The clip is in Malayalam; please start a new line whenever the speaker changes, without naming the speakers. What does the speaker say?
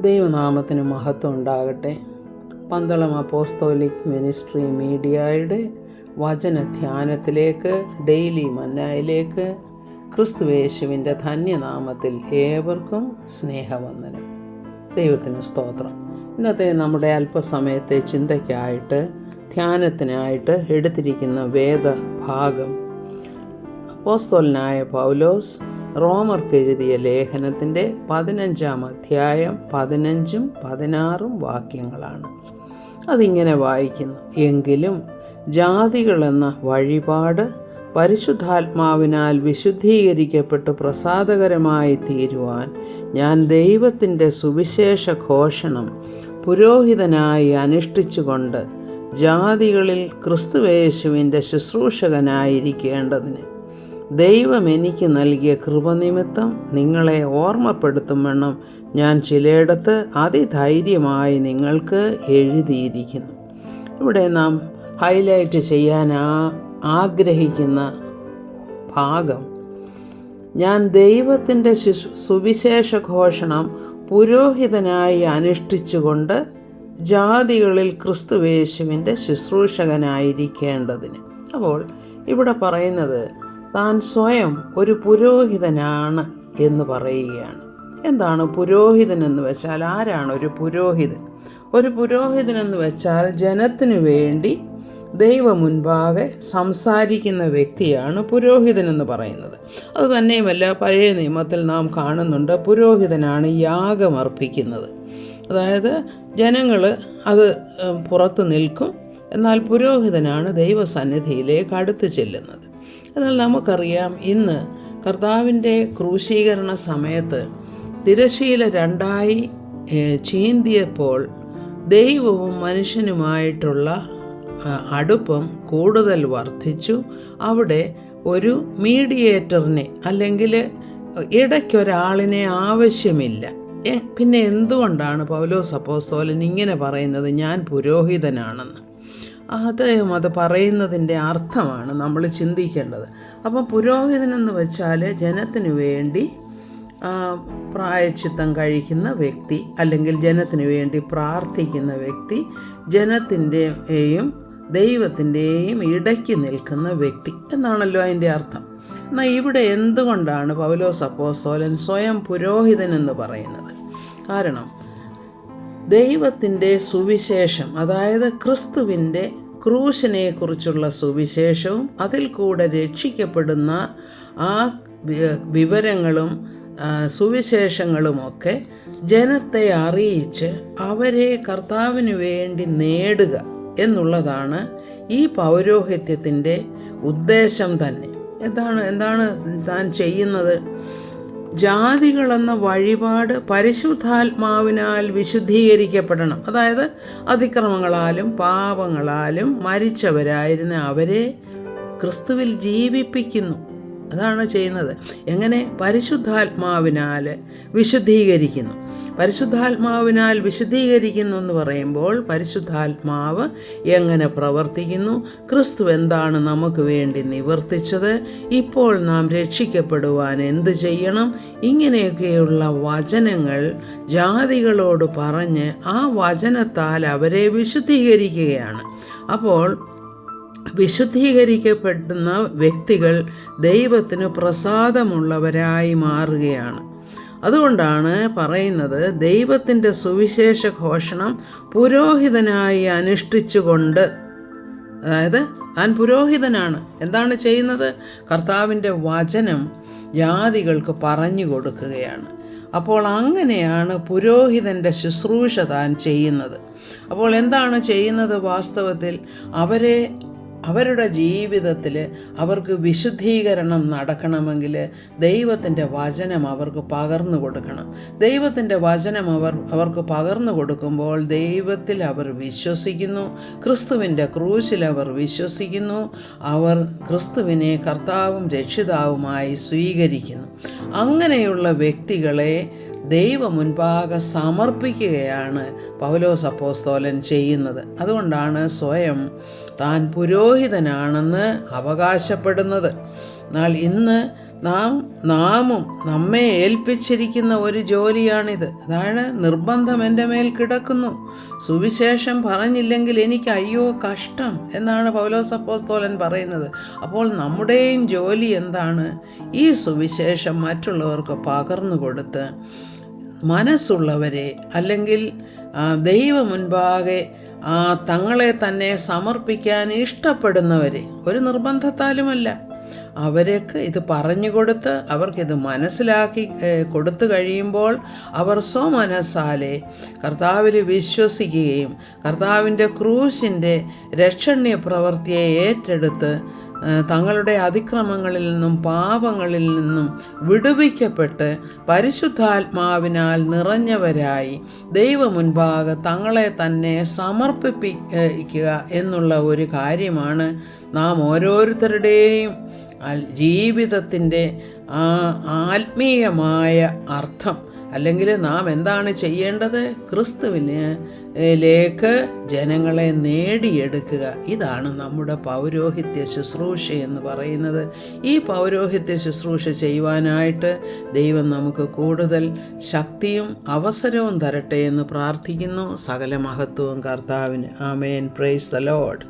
ദൈവനാമത്തിന് മഹത്വം ഉണ്ടാകട്ടെ. പന്തളം അപ്പോസ്തോലിക് മിനിസ്ട്രി മീഡിയയുടെ വചനധ്യാനത്തിലേക്ക്, ഡെയിലി മന്നായിലേക്ക് ക്രിസ്തുയേശുവിൻ്റെ ധന്യനാമത്തിൽ ഏവർക്കും സ്നേഹവന്ദനം. ദൈവത്തിന് സ്തോത്രം. ഇന്നത്തെ നമ്മുടെ അല്പസമയത്തെ ചിന്തയ്ക്കായിട്ട്, ധ്യാനത്തിനായിട്ട് എടുത്തിരിക്കുന്ന വേദഭാഗം അപ്പോസ്തലനായ പൗലോസ് റോമർക്കെഴുതിയ ലേഖനത്തിൻ്റെ 15-ാം അധ്യായം 15ഉം 16ഉം വാക്യങ്ങളാണ്. അതിങ്ങനെ വായിക്കുന്നു: എങ്കിലും ജാതികളെന്ന വഴിപാട് പരിശുദ്ധാത്മാവിനാൽ വിശുദ്ധീകരിക്കപ്പെട്ട് പ്രസാദകരമായി തീരുവാൻ ഞാൻ ദൈവത്തിൻ്റെ സുവിശേഷ ഘോഷണം പുരോഹിതനായി അനുഷ്ഠിച്ചുകൊണ്ട് ജാതികളിൽ ക്രിസ്തുയേശുവിൻ്റെ ശുശ്രൂഷകനായിരിക്കേണ്ടതിന് ദൈവം എനിക്ക് നൽകിയ കൃപനിമിത്തം നിങ്ങളെ ഓർമ്മപ്പെടുത്തുമെന്നും ഞാൻ ചിലയിടത്ത് അതിധൈര്യമായി നിങ്ങൾക്ക് എഴുതിയിരിക്കുന്നു. ഇവിടെ നാം ഹൈലൈറ്റ് ചെയ്യാൻ ആഗ്രഹിക്കുന്ന ഭാഗം, ഞാൻ ദൈവത്തിൻ്റെ സുവിശേഷ ഘോഷണം പുരോഹിതനായി അനുഷ്ഠിച്ചുകൊണ്ട് ജാതികളിൽ ക്രിസ്തുയേശുവിൻ്റെ ശുശ്രൂഷകനായിരിക്കേണ്ടതിന്. അപ്പോൾ ഇവിടെ പറയുന്നത് താൻ സ്വയം ഒരു പുരോഹിതനാണ് എന്ന് പറയുകയാണ്. എന്താണ് പുരോഹിതൻ എന്ന് വെച്ചാൽ? ആരാണ് ഒരു പുരോഹിതൻ? ഒരു പുരോഹിതൻ എന്ന് വെച്ചാൽ ജനത്തിനു വേണ്ടി ദൈവ മുൻപാകെ സംസാരിക്കുന്ന വ്യക്തിയാണ് പുരോഹിതൻ എന്ന് പറയുന്നത്. അത് തന്നെയുമല്ല, പഴയ നിയമത്തിൽ നാം കാണുന്നുണ്ട്, പുരോഹിതനാണ് യാഗമർപ്പിക്കുന്നത്. അതായത് ജനങ്ങൾ അത് പുറത്ത് നിൽക്കും, എന്നാൽ പുരോഹിതനാണ് ദൈവസന്നിധിയിലേക്ക് അടുത്ത് ചെല്ലുന്നത്. എന്നാൽ നമുക്കറിയാം, ഇന്ന് കർത്താവിൻ്റെ ക്രൂശീകരണ സമയത്ത് തിരശ്ശീല രണ്ടായി ചീന്തിയപ്പോൾ ദൈവവും മനുഷ്യനുമായിട്ടുള്ള അടുപ്പം കൂടുതൽ വർദ്ധിച്ചു. അവിടെ ഒരു മീഡിയേറ്ററിനെ അല്ലെങ്കിൽ ഇടയ്ക്കൊരാളിനെ ആവശ്യമില്ല. പിന്നെ എന്തുകൊണ്ടാണ് പൗലോസ് അപ്പോസ്തലൻ ഇങ്ങനെ പറയുന്നത്, ഞാൻ പുരോഹിതനാണെന്ന്? അത് പറയുന്നതിൻ്റെ അർത്ഥമാണ് നമ്മൾ ചിന്തിക്കേണ്ടത്. അപ്പം പുരോഹിതനെന്ന് വെച്ചാൽ ജനത്തിനു വേണ്ടി പ്രായശ്ചിത്തം കഴിക്കുന്ന വ്യക്തി, അല്ലെങ്കിൽ ജനത്തിനു വേണ്ടി പ്രാർത്ഥിക്കുന്ന വ്യക്തി, ജനത്തിൻ്റെയും ദൈവത്തിൻ്റെയും ഇടയ്ക്ക് നിൽക്കുന്ന വ്യക്തി എന്നാണല്ലോ അതിൻ്റെ അർത്ഥം. എന്നാൽ ഇവിടെ എന്തുകൊണ്ടാണ് പൗലോസ് അപ്പോസ്തലൻ സ്വയം പുരോഹിതനെന്ന് പറയുന്നത്? കാരണം ദൈവത്തിൻ്റെ സുവിശേഷം, അതായത് ക്രിസ്തുവിൻ്റെ ക്രൂശിനെക്കുറിച്ചുള്ള സുവിശേഷവും അതിൽ കൂടെ രക്ഷിക്കപ്പെടുന്ന ആ വിവരങ്ങളും സുവിശേഷങ്ങളുമൊക്കെ ജനത്തെ അറിയിച്ച് അവരെ കർത്താവിന് വേണ്ടി നേടുക എന്നുള്ളതാണ് ഈ പൗരോഹിത്യത്തിൻ്റെ ഉദ്ദേശം തന്നെ. എന്താണ് താൻ ചെയ്യുന്നത്? ജാതികളെന്ന വഴിപാട് പരിശുദ്ധാത്മാവിനാൽ വിശുദ്ധീകരിക്കപ്പെടണം. അതായത് അതിക്രമങ്ങളാലും പാപങ്ങളാലും മരിച്ചവരായിരുന്ന അവരെ ക്രിസ്തുവിൽ ജീവിപ്പിക്കുന്നു. അതാണ് ചെയ്യുന്നത്. എങ്ങനെ? പരിശുദ്ധാത്മാവിനാൽ വിശുദ്ധീകരിക്കുന്നു. പരിശുദ്ധാത്മാവിനാൽ വിശുദ്ധീകരിക്കുന്നു എന്ന് പറയുമ്പോൾ പരിശുദ്ധാത്മാവ് എങ്ങനെ പ്രവർത്തിക്കുന്നു, ക്രിസ്തു എന്താണ് നമുക്ക് വേണ്ടി നിവർത്തിച്ചത്, ഇപ്പോൾ നാം രക്ഷിക്കപ്പെടുവാൻ എന്ത് ചെയ്യണം, ഇങ്ങനെയൊക്കെയുള്ള വചനങ്ങൾ ജാതികളോട് പറഞ്ഞ് ആ വചനത്താൽ അവരെ വിശുദ്ധീകരിക്കുകയാണ്. അപ്പോൾ വിശുദ്ധീകരിക്കപ്പെടുന്ന വ്യക്തികൾ ദൈവത്തിന് പ്രസാദമുള്ളവരായി മാറുകയാണ്. അതുകൊണ്ടാണ് പറയുന്നത്, ദൈവത്തിൻ്റെ സുവിശേഷ ഘോഷണം പുരോഹിതനായി അനുഷ്ഠിച്ചുകൊണ്ട്. അതായത് താൻ പുരോഹിതനാണ്. എന്താണ് ചെയ്യുന്നത്? കർത്താവിൻ്റെ വചനം ജാതികൾക്ക് പറഞ്ഞു കൊടുക്കുകയാണ്. അപ്പോൾ അങ്ങനെയാണ് പുരോഹിതൻ്റെ ശുശ്രൂഷ താൻ ചെയ്യുന്നത്. അപ്പോൾ എന്താണ് ചെയ്യുന്നത്? വാസ്തവത്തിൽ അവരുടെ ജീവിതത്തിൽ അവർക്ക് വിശുദ്ധീകരണം നടക്കണമെങ്കിൽ ദൈവത്തിൻ്റെ വചനം അവർക്ക് പകർന്നു കൊടുക്കണം. ദൈവത്തിൻ്റെ വചനം അവർക്ക് പകർന്നു കൊടുക്കുമ്പോൾ ദൈവത്തിൽ അവർ വിശ്വസിക്കുന്നു, ക്രിസ്തുവിൻ്റെ ക്രൂശിൽ അവർ വിശ്വസിക്കുന്നു, അവർ ക്രിസ്തുവിനെ കർത്താവും രക്ഷിതാവുമായി സ്വീകരിക്കുന്നു. അങ്ങനെയുള്ള വ്യക്തികളെ ദൈവ മുൻപാകെ സമർപ്പിക്കുകയാണ് പൗലോസ് അപ്പോസ്തലൻ ചെയ്യുന്നത്. അതുകൊണ്ടാണ് സ്വയം താൻ പുരോഹിതനാണെന്ന് അവകാശപ്പെടുന്നത്. എന്നാൽ ഇന്ന് നാമും നമ്മെ ഏൽപ്പിച്ചിരിക്കുന്ന ഒരു ജോലിയാണിത്. അതാണ് നിർബന്ധം എൻ്റെ മേൽ കിടക്കുന്നു, സുവിശേഷം പറഞ്ഞില്ലെങ്കിൽ എനിക്ക് അയ്യോ കഷ്ടം എന്നാണ് പൗലോസ് അപ്പോസ്തലൻ പറയുന്നത്. അപ്പോൾ നമ്മുടെയും ജോലി എന്താണ്? ഈ സുവിശേഷം മറ്റുള്ളവർക്ക് പകർന്നു കൊടുത്ത് മനസ്സുള്ളവരെ, അല്ലെങ്കിൽ ദൈവ മുൻപാകെ തങ്ങളെ തന്നെ സമർപ്പിക്കാൻ ഇഷ്ടപ്പെടുന്നവരെ, ഒരു നിർബന്ധത്താലുമല്ല, അവർക്ക് ഇത് പറഞ്ഞു കൊടുത്ത് അവർക്കിത് മനസ്സിലാക്കി കൊടുത്തു കഴിയുമ്പോൾ അവർ സ്വമനസ്സാലെ കർത്താവിൽ വിശ്വസിക്കുകയും കർത്താവിൻ്റെ ക്രൂശിൻ്റെ രക്ഷണ്യ പ്രവൃത്തിയെ ഏറ്റെടുത്ത് തങ്ങളുടെ അതിക്രമങ്ങളിൽ നിന്നും പാപങ്ങളിൽ നിന്നും വിടുവിക്കപ്പെട്ട് പരിശുദ്ധാത്മാവിനാൽ നിറഞ്ഞവരായി ദൈവമുൻപാകെ തങ്ങളെ തന്നെ സമർപ്പിക്കുക എന്നുള്ള ഒരു കാര്യമാണ് നാം ഓരോരുത്തരുടെയും ജീവിതത്തിൻ്റെ ആത്മീയമായ അർത്ഥം. അല്ലെങ്കിൽ നാം എന്താണ് ചെയ്യേണ്ടത്? ക്രിസ്തുവിലേക്ക് ജനങ്ങളെ നേടിയെടുക്കുക. ഇതാണ് നമ്മുടെ പൗരോഹിത്യ ശുശ്രൂഷ എന്ന് പറയുന്നത്. ഈ പൗരോഹിത്യ ശുശ്രൂഷ ചെയ്യുവാനായിട്ട് ദൈവം നമുക്ക് കൂടുതൽ ശക്തിയും അവസരവും തരട്ടെ എന്ന് പ്രാർത്ഥിക്കുന്നു. സകല മഹത്വവും കർത്താവിന്. ആമേൻ. Praise the Lord.